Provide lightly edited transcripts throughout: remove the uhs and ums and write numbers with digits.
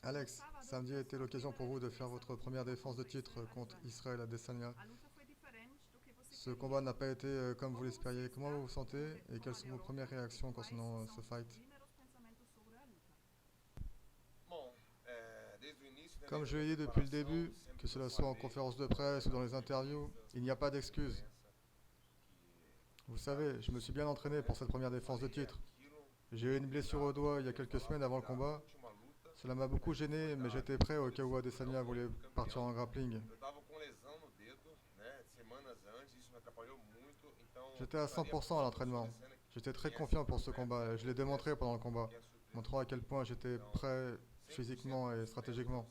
Alex, samedi a été l'occasion pour vous de faire votre première défense de titre contre Israël Adesanya. Ce combat n'a pas été comme vous l'espériez. Comment vous vous sentez et quelles sont vos premières réactions concernant ce fight? Comme je l'ai dit depuis le début, que cela soit en conférence de presse ou dans les interviews, il n'y a pas d'excuse. Vous savez, je me suis bien entraîné pour cette première défense de titre. J'ai eu une blessure au doigt il y a quelques semaines avant le combat. Cela m'a beaucoup gêné, mais j'étais prêt au cas où Adesanya voulait partir en grappling. J'étais à 100% à l'entraînement. J'étais très confiant pour ce combat et je l'ai démontré pendant le combat, montrant à quel point j'étais prêt physiquement et stratégiquement.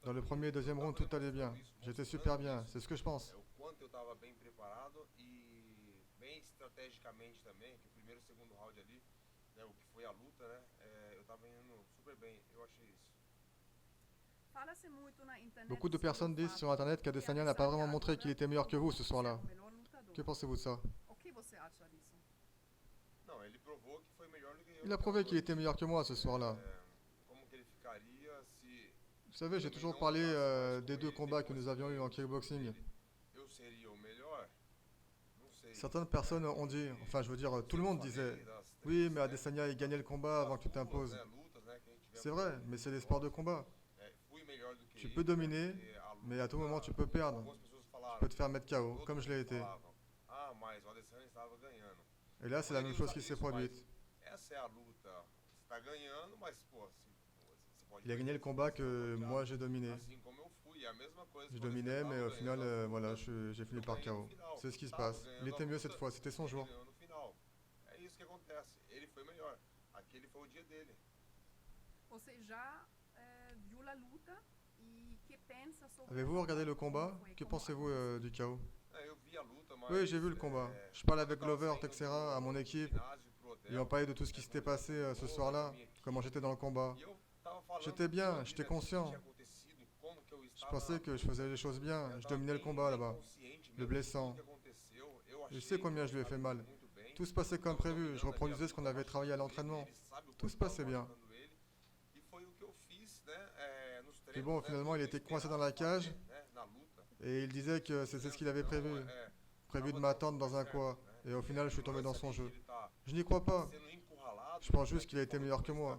Dans le premier et deuxième round, tout allait bien. J'étais super bien, c'est ce que je pense. Beaucoup de personnes disent sur internet qu'Adesanya n'a pas vraiment montré qu'il était meilleur que vous ce soir-là. Que pensez-vous de ça? Il a prouvé qu'il était meilleur que moi ce soir-là. Vous savez, j'ai toujours parlé des deux combats que nous avions eus en kickboxing. Certaines personnes ont dit, enfin je veux dire, tout le monde disait, oui, mais Adesanya il gagnait le combat avant que tu t'imposes. C'est vrai, mais c'est des sports de combat. Tu peux dominer, mais à tout moment tu peux perdre. Tu peux te faire mettre KO, comme je l'ai été. Et là, c'est la même chose qui s'est produite. Il a gagné le combat que moi j'ai dominé. Je dominais, mais au final, voilà, j'ai fini par KO. C'est ce qui se passe. Il était mieux cette fois, c'était son jour. Avez-vous regardé le combat? Que pensez-vous du KO? Oui, j'ai vu le combat. Je parle avec Glover, Texera, à mon équipe. Ils ont parlé de tout ce qui s'était passé ce soir-là, comment j'étais dans le combat. J'étais bien, j'étais conscient. Je pensais que je faisais les choses bien. Je dominais le combat là-bas, le blessant. Je sais combien je lui ai fait mal. Tout se passait comme prévu. Je reproduisais ce qu'on avait travaillé à l'entraînement. Tout se passait bien. Puis bon, finalement, il était coincé dans la cage et il disait que c'était ce qu'il avait prévu. Prévu de m'attendre dans un coin. Et au final, je suis tombé dans son jeu. Je n'y crois pas. Je pense juste qu'il a été meilleur que moi.